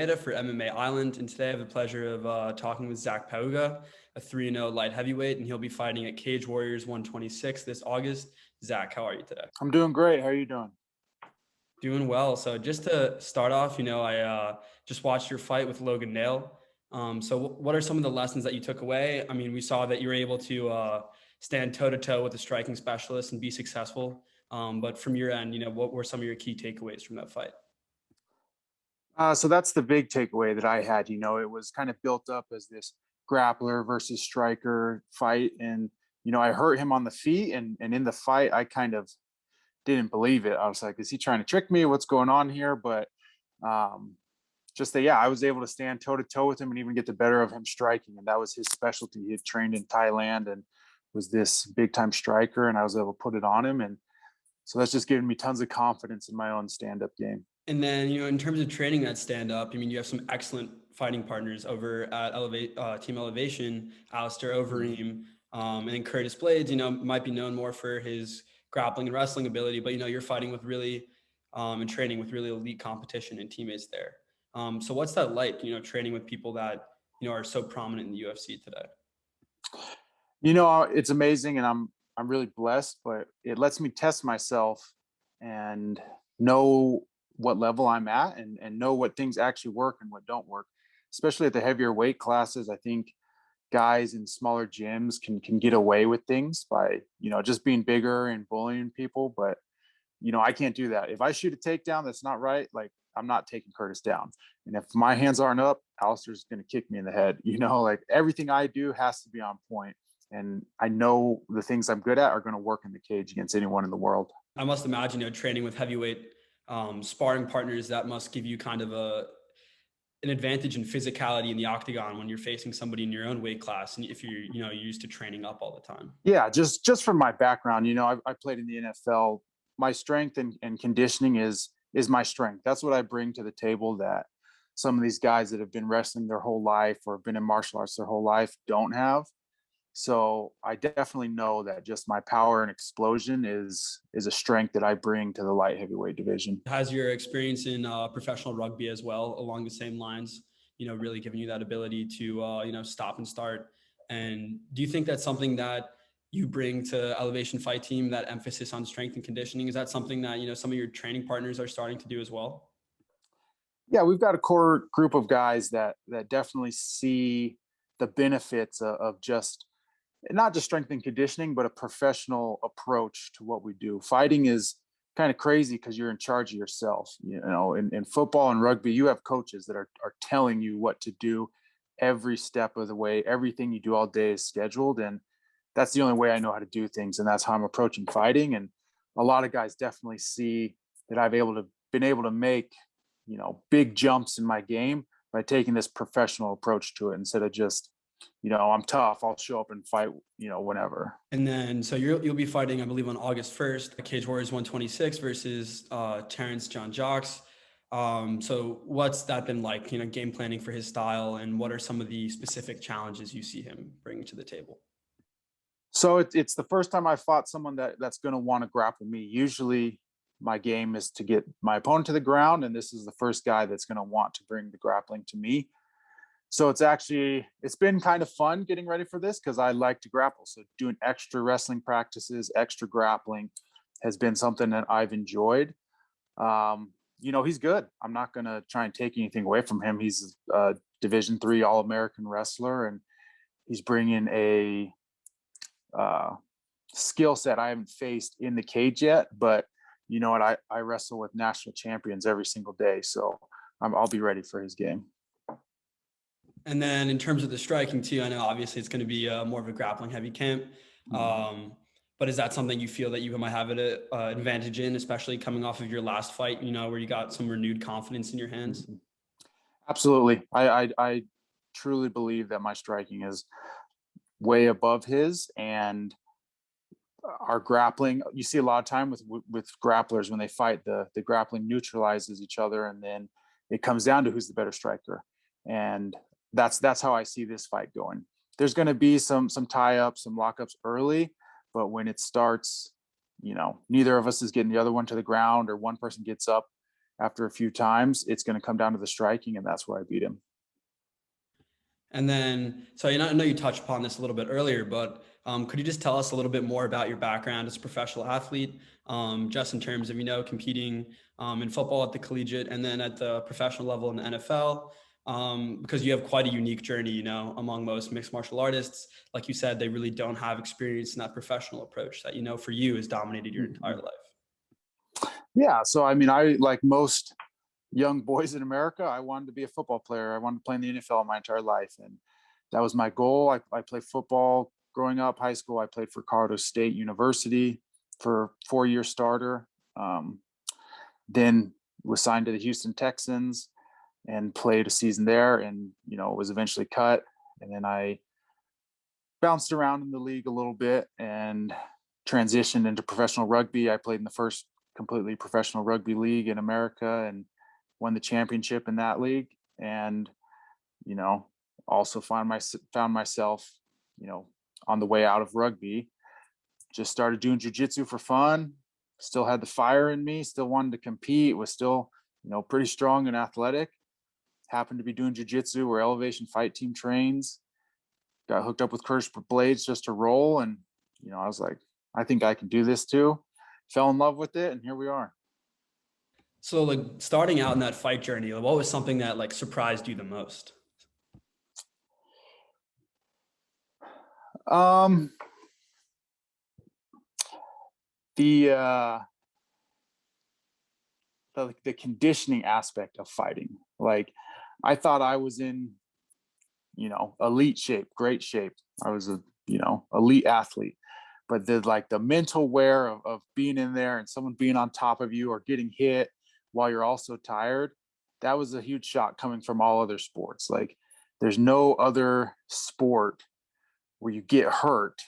Almeida for MMA Island, and today I have the pleasure of talking with Zac Pauga, a 3-0 light heavyweight, and he'll be fighting at Cage Warriors 126 this August. Zac, how are you today? I'm doing great. How are you doing? Doing well. So just to start off, I just watched your fight with Logan Nail. So what are some of the lessons that you took away? I mean, we saw that you were able to stand toe-to-toe with a striking specialist and be successful. But from your end, what were some of your key takeaways from that fight? So that's the big takeaway that I had. It was kind of built up as this grappler versus striker fight. And, I hurt him on the feet. And in the fight, I kind of didn't believe it. I was like, is he trying to trick me? What's going on here? But just that, yeah, I was able to stand toe to toe with him and even get the better of him striking. And that was his specialty. He had trained in Thailand and was this big time striker. And I was able to put it on him. And so that's just given me tons of confidence in my own stand-up game. And then, in terms of training that stand-up, I mean, you have some excellent fighting partners over at Team Elevation, Alistair Overeem, and then Curtis Blaydes, might be known more for his grappling and wrestling ability, but, you're fighting with really, and training with really elite competition and teammates there. So what's that like, training with people that, are so prominent in the UFC today? It's amazing and I'm really blessed, but it lets me test myself and know what level I'm at and know what things actually work and what don't work, especially at the heavier weight classes. I think guys in smaller gyms can get away with things by, just being bigger and bullying people. But, I can't do that. If I shoot a takedown that's not right, like I'm not taking Curtis down. And if my hands aren't up, Alistair's going to kick me in the head. Like everything I do has to be on point. And I know the things I'm good at are going to work in the cage against anyone in the world. I must imagine, training with heavyweight sparring partners, that must give you kind of an advantage in physicality in the octagon when you're facing somebody in your own weight class, and if you're used to training up all the time. Yeah, just from my background, I played in the NFL. My strength and conditioning is my strength. That's what I bring to the table that some of these guys that have been wrestling their whole life or been in martial arts their whole life don't have. So I definitely know that just my power and explosion is a strength that I bring to the light heavyweight division. Has your experience in professional rugby as well along the same lines, really giving you that ability to, stop and start? And do you think that's something that you bring to Elevation Fight Team, that emphasis on strength and conditioning? Is that something that, some of your training partners are starting to do as well? Yeah, we've got a core group of guys that definitely see the benefits of just not just strength and conditioning, but a professional approach to what we do. Fighting is kind of crazy because you're in charge of yourself. In football and rugby, you have coaches that are telling you what to do every step of the way. Everything you do all day is scheduled. And that's the only way I know how to do things. And that's how I'm approaching fighting. And a lot of guys definitely see that I've been able to make, big jumps in my game by taking this professional approach to it instead of just, I'm tough, I'll show up and fight, whenever. And then, so you'll be fighting, I believe, on August 1st, Cage Warriors 126 versus Terrence John Jocks. So what's that been like, game planning for his style, and what are some of the specific challenges you see him bringing to the table? So it's the first time I fought someone that's going to want to grapple me. Usually my game is to get my opponent to the ground, and this is the first guy that's going to want to bring the grappling to me. So it's been kind of fun getting ready for this because I like to grapple. So doing extra wrestling practices, extra grappling has been something that I've enjoyed. He's good. I'm not going to try and take anything away from him. He's a Division III All-American wrestler, and he's bringing a skill set I haven't faced in the cage yet. But you know what? I wrestle with national champions every single day. So I'll be ready for his game. And then in terms of the striking too, I know obviously it's going to be more of a grappling heavy camp. But is that something you feel that you might have an advantage in, especially coming off of your last fight, where you got some renewed confidence in your hands? Absolutely. I truly believe that my striking is way above his, and our grappling, you see a lot of time with grapplers when they fight, the grappling neutralizes each other, and then it comes down to who's the better striker. And that's how I see this fight going. There's going to be some tie-ups, some lockups early, but when it starts, neither of us is getting the other one to the ground, or one person gets up, after a few times, it's going to come down to the striking, and that's where I beat him. And then, so I know you touched upon this a little bit earlier, but could you just tell us a little bit more about your background as a professional athlete, just in terms of, competing in football at the collegiate and then at the professional level in the NFL? Because you have quite a unique journey, among most mixed martial artists. Like you said, they really don't have experience in that professional approach that, for you has dominated your entire life. Yeah. So, I mean, I, like most young boys in America, I wanted to be a football player. I wanted to play in the NFL my entire life. And that was my goal. I played football growing up, high school. I played for Colorado State University for 4-year starter. Then was signed to the Houston Texans and played a season there, and, was eventually cut. And then I bounced around in the league a little bit and transitioned into professional rugby. I played in the first completely professional rugby league in America and won the championship in that league. And, also found myself, on the way out of rugby, just started doing jiu-jitsu for fun, still had the fire in me, still wanted to compete, was still, pretty strong and athletic, happened to be doing jiu-jitsu where Elevation Fight Team trains, got hooked up with Curtis Blaydes just to roll. And, I was like, I think I can do this too. Fell in love with it, and here we are. So, like, starting out in that fight journey, what was something that like surprised you the most? The conditioning aspect of fighting. Like, I thought I was in, elite shape, great shape. I was a, elite athlete. But the mental wear of being in there and someone being on top of you or getting hit while you're also tired, that was a huge shock coming from all other sports. Like, there's no other sport where you get hurt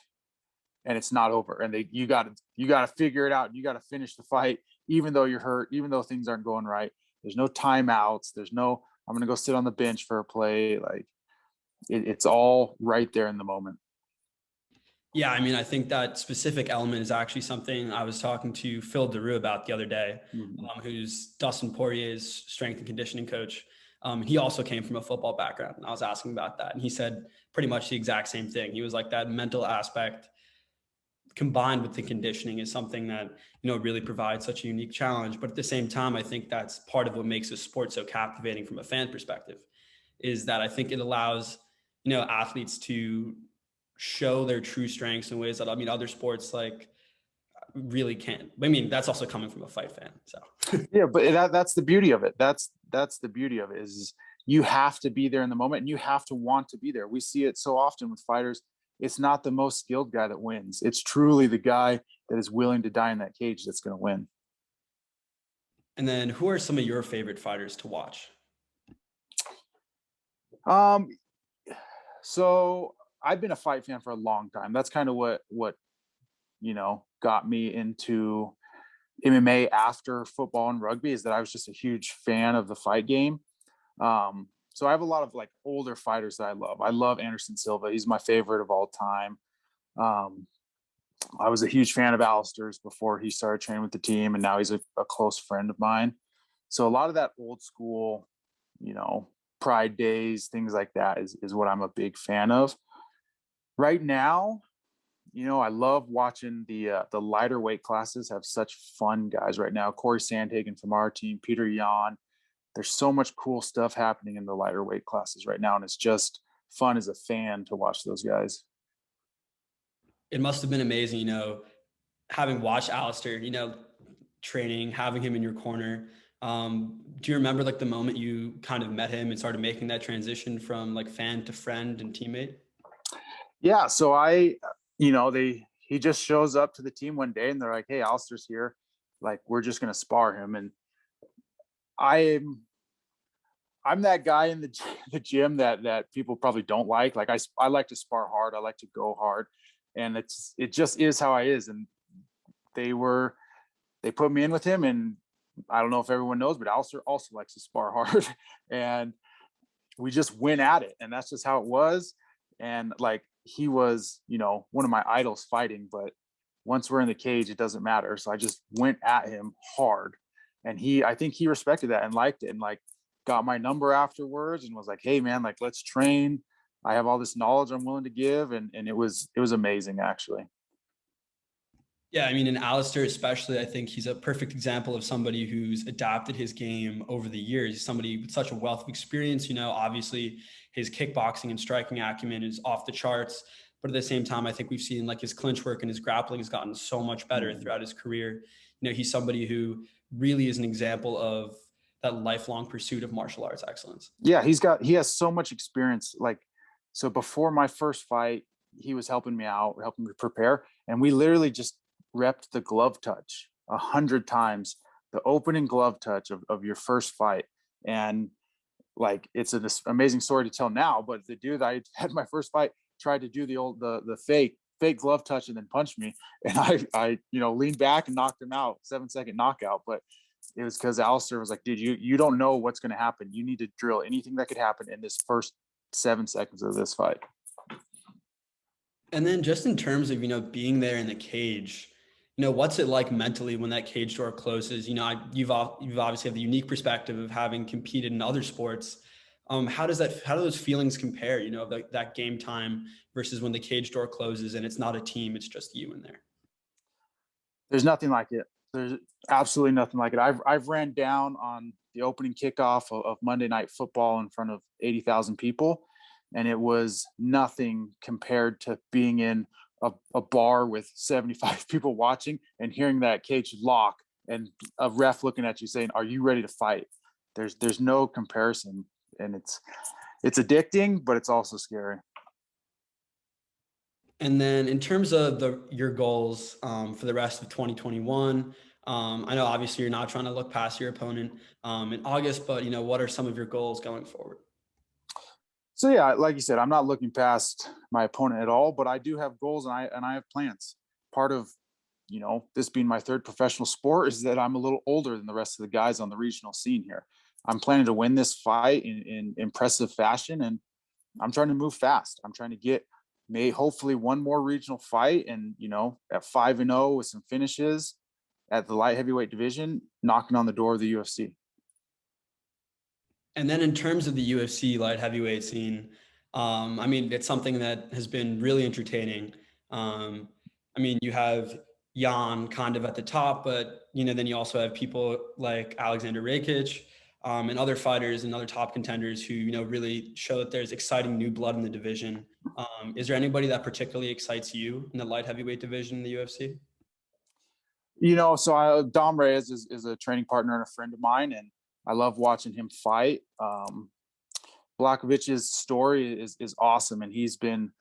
and it's not over, and you got to figure it out. You got to finish the fight, even though you're hurt, even though things aren't going right. There's no timeouts. There's no, I'm going to go sit on the bench for a play. Like, it's all right there in the moment. Yeah, I mean, I think that specific element is actually something I was talking to Phil DeRue about the other day, who's Dustin Poirier's strength and conditioning coach. He also came from a football background, and I was asking about that. And he said pretty much the exact same thing. He was like, that mental aspect combined with the conditioning is something that, really provides such a unique challenge. But at the same time, I think that's part of what makes a sport so captivating from a fan perspective, is that I think it allows, athletes to show their true strengths in ways that, other sports like really can't. I mean, that's also coming from a fight fan. So yeah, but that's the beauty of it. That's the beauty of it, is you have to be there in the moment, and you have to want to be there. We see it so often with fighters. It's not the most skilled guy that wins. It's truly the guy that is willing to die in that cage that's going to win. And then, who are some of your favorite fighters to watch? So I've been a fight fan for a long time. That's kind of what got me into MMA after football and rugby, is that I was just a huge fan of the fight game. So I have a lot of like older fighters that I love. I love Anderson Silva. He's my favorite of all time. I was a huge fan of Alistair's before he started training with the team, and now he's a close friend of mine. So a lot of that old school, Pride days, things like that is what I'm a big fan of. Right now, I love watching the lighter weight classes have such fun guys right now. Corey Sandhagen from our team, Peter Yan. There's so much cool stuff happening in the lighter weight classes right now, and it's just fun as a fan to watch those guys. It must have been amazing, having watched Alistair, training, having him in your corner. Do you remember like the moment you kind of met him and started making that transition from like fan to friend and teammate? Yeah. So he just shows up to the team one day and they're like, "Hey, Alistair's here. Like, we're just going to spar him." And I'm that guy in the gym that people probably don't like. Like, I like to spar hard. I like to go hard, and it just is how I is. And they put me in with him, and I don't know if everyone knows, but Alistair also likes to spar hard, and we just went at it, and that's just how it was. And like, he was, one of my idols fighting, but once we're in the cage, it doesn't matter. So I just went at him hard, And I think he respected that and liked it, and like got my number afterwards and was like, hey man, like let's train. I have all this knowledge I'm willing to give. And it was amazing actually. Yeah, I mean, in Alistair especially, I think he's a perfect example of somebody who's adapted his game over the years. He's somebody with such a wealth of experience. Obviously his kickboxing and striking acumen is off the charts, but at the same time, I think we've seen like his clinch work and his grappling has gotten so much better throughout his career. He's somebody who really is an example of that lifelong pursuit of martial arts excellence. Yeah, he has so much experience. Like, so before my first fight, he was helping me out, helping me prepare, and we literally just repped the glove touch 100 times, the opening glove touch of your first fight. And like, it's an amazing story to tell now, but the dude that I had my first fight tried to do the fake glove touch and then punched me, and I leaned back and knocked him out, 7-second knockout. But it was because Alistair was like, dude, you don't know what's going to happen. You need to drill anything that could happen in this first 7 seconds of this fight. And then just in terms of, being there in the cage, what's it like mentally when that cage door closes? You've obviously have the unique perspective of having competed in other sports. How do those feelings compare, that game time versus when the cage door closes and it's not a team, it's just you in there? There's nothing like it. There's absolutely nothing like it. I've ran down on the opening kickoff of Monday Night Football in front of 80,000 people, and it was nothing compared to being in a bar with 75 people watching and hearing that cage lock and a ref looking at you saying, "Are you ready to fight?" There's no comparison, and it's addicting, but it's also scary. And then in terms of your goals for the rest of 2021, I know obviously you're not trying to look past your opponent in August, but what are some of your goals going forward? So yeah, like you said, I'm not looking past my opponent at all, but I do have goals and I have plans. Part of this being my third professional sport is that I'm a little older than the rest of the guys on the regional scene here. I'm planning to win this fight in impressive fashion, and I'm trying to move fast. I'm trying to get hopefully one more regional fight, and at 5-0 with some finishes at the light heavyweight division, knocking on the door of the UFC. And then in terms of the UFC light heavyweight scene, I mean, it's something that has been really entertaining. I mean, you have Jan kind of at the top, but then you also have people like Alexander Rakic, and other fighters and other top contenders who really show that there's exciting new blood in the division. Is there anybody that particularly excites you in the light heavyweight division in the UFC? So Dom Reyes is a training partner and a friend of mine, and I love watching him fight. Blachowicz story is awesome, and he's been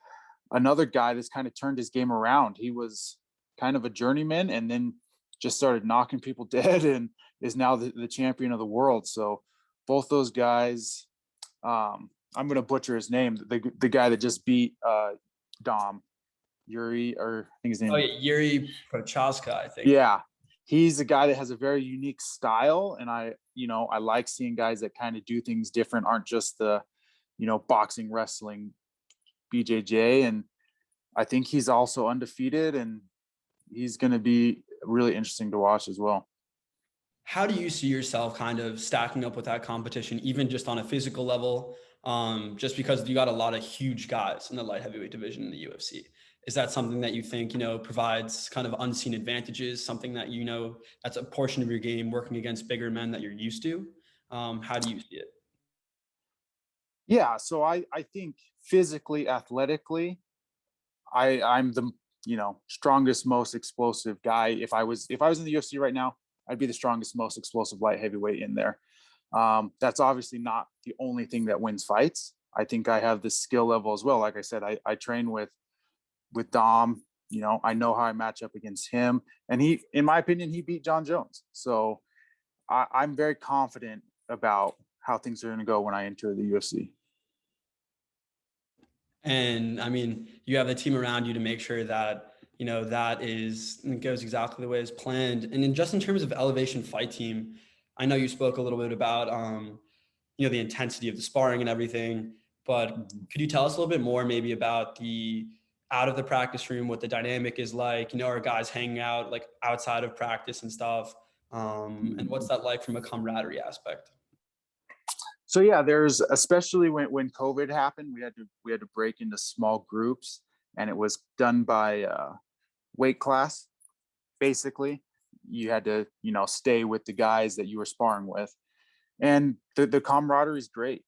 another guy that's kind of turned his game around. He was kind of a journeyman and then just started knocking people dead and is now the champion of the world. So both those guys, I'm going to butcher his name, the guy that just beat Dom, Yuri, or I think his name. Oh yeah, Yuri Prochazka, I think. Yeah, he's a guy that has a very unique style, and I like seeing guys that kind of do things different, aren't just the boxing, wrestling, BJJ. And I think he's also undefeated, and he's going to be really interesting to watch as well. How do you see yourself kind of stacking up with that competition, even just on a physical level? Just because you got a lot of huge guys in the light heavyweight division in the UFC. Is that something that you think, provides kind of unseen advantages, something that, that's a portion of your game working against bigger men that you're used to? How do you see it? Yeah. So I think physically, athletically, I'm the strongest, most explosive guy. If I was in the UFC right now, I'd be the strongest, most explosive light heavyweight in there. That's obviously not the only thing that wins fights. I think I have the skill level as well. Like I said, I train with Dom. I know how I match up against him, and in my opinion, he beat John Jones. So I'm very confident about how things are going to go when I enter the UFC. And I mean, you have the team around you to make sure that, it goes exactly the way it's planned. And then just in terms of Elevation Fight Team, I know you spoke a little bit about, the intensity of the sparring and everything, but could you tell us a little bit more maybe about the out of the practice room, what the dynamic is like? Are guys hanging out like outside of practice and stuff? And what's that like from a camaraderie aspect? So yeah, there's, especially when COVID happened, we had to break into small groups, and it was done by weight class. Basically, you had to, stay with the guys that you were sparring with, and the camaraderie is great.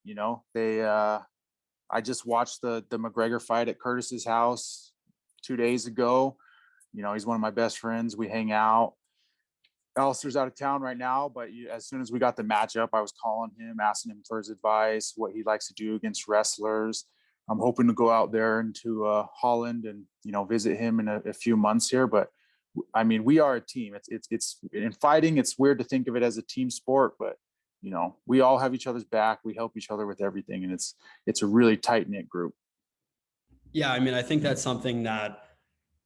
I just watched the McGregor fight at Curtis's house 2 days ago. He's one of my best friends. We hang out. Alistair's out of town right now, but as soon as we got the matchup, I was calling him, asking him for his advice, what he likes to do against wrestlers. I'm hoping to go out there into Holland and visit him in a few months here. But I mean, we are a team. It's in fighting. It's weird to think of it as a team sport, but we all have each other's back. We help each other with everything, and it's a really tight knit group. Yeah, I mean, I think that's something that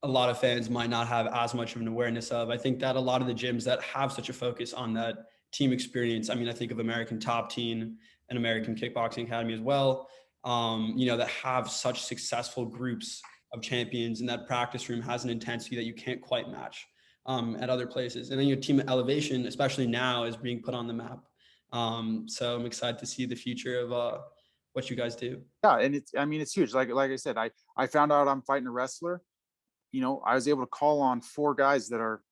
a lot of fans might not have as much of an awareness of. I think that a lot of the gyms that have such a focus on that team experience, I mean, I think of American Top Team and American Kickboxing Academy as well, that have such successful groups of champions, and that practice room has an intensity that you can't quite match at other places. And then your team elevation, especially now, is being put on the map. So I'm excited to see the future of what you guys do. Yeah, and it's huge. Like I said, I found out I'm fighting a wrestler. I was able to call on 4 guys that are,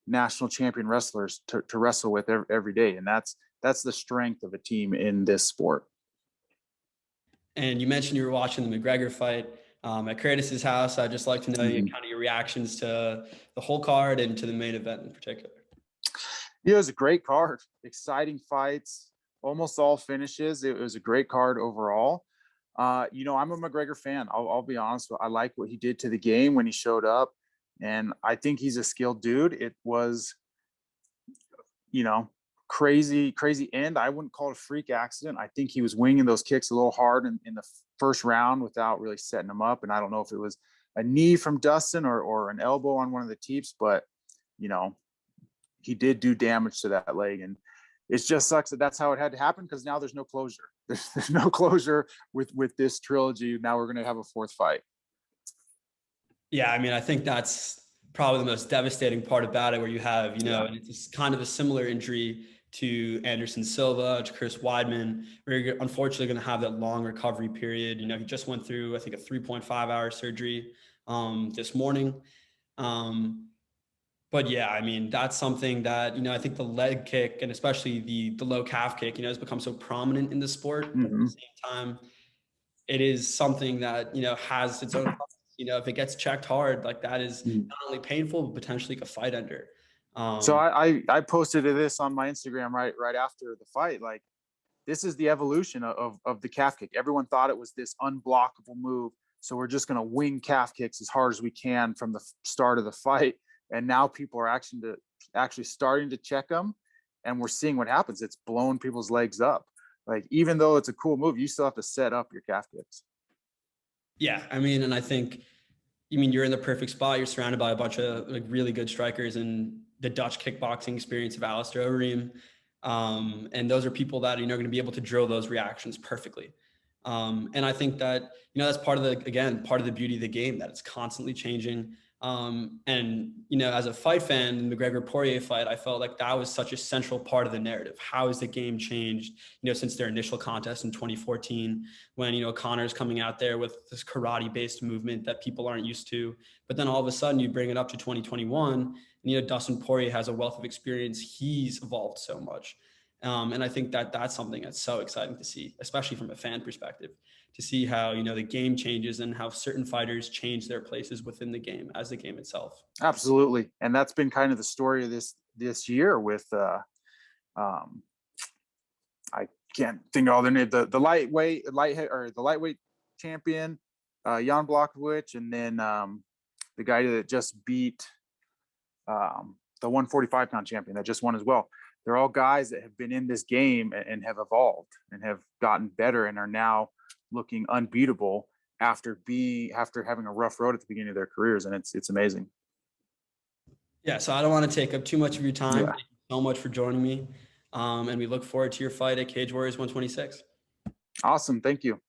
national champion wrestlers to wrestle with every day. And that's the strength of a team in this sport. And you mentioned you were watching the McGregor fight at Curtis's house. I'd just like to know kind of your reactions to the whole card and to the main event in particular. Yeah, it was a great card, exciting fights, almost all finishes. It was a great card overall. I'm a McGregor fan. I'll be honest. I like what he did to the game when he showed up, and I think he's a skilled dude. It was, crazy end. I wouldn't call it a freak accident. I think he was winging those kicks a little hard in the first round without really setting them up. And I don't know if it was a knee from Dustin or an elbow on one of the teeps, but he did do damage to that leg, and it just sucks that that's how it had to happen, because now there's no closure. There's no closure with this trilogy. Now we're going to have a 4th fight. Yeah, I mean, I think that's probably the most devastating part about it, where you have, and it's kind of a similar injury to Anderson Silva, to Chris Weidman, where you're unfortunately going to have that long recovery period. He just went through, I think, a 3.5-hour surgery this morning. But yeah, I mean, that's something that, I think the leg kick, and especially the low calf kick, has become so prominent in the sport. But at the same time, it is something that, has its own, if it gets checked hard, like that is not only painful, but potentially a fight ender. So I posted this on my Instagram right after the fight. Like, this is the evolution of the calf kick. Everyone thought it was this unblockable move, so we're just going to wing calf kicks as hard as we can from the start of the fight. And now people are actually starting to check them, and we're seeing what happens. It's blowing people's legs up. Like, even though it's a cool move, you still have to set up your calf kicks. Yeah, I mean, and I think, you're in the perfect spot. You're surrounded by a bunch of really good strikers and the Dutch kickboxing experience of Alistair Overeem. And those are people that, going to be able to drill those reactions perfectly. And I think that, that's part of the beauty of the game, that it's constantly changing. And, as a fight fan, in the McGregor-Poirier fight, I felt like that was such a central part of the narrative. How has the game changed, since their initial contest in 2014, when, Connor's coming out there with this karate-based movement that people aren't used to. But then all of a sudden you bring it up to 2021, and, Dustin Poirier has a wealth of experience. He's evolved so much. And I think that that's something that's so exciting to see, especially from a fan perspective, to see how, the game changes and how certain fighters change their places within the game as the game itself. Absolutely. And that's been kind of the story of this year with, I can't think of all their name, the lightweight champion, Jan Blachowicz, and then the guy that just beat the 145-pound champion that just won as well. They're all guys that have been in this game and have evolved and have gotten better and are now looking unbeatable after having a rough road at the beginning of their careers. And it's amazing. Yeah. So I don't want to take up too much of your time. Yeah. Thank you so much for joining me. And we look forward to your fight at Cage Warriors 126. Awesome. Thank you.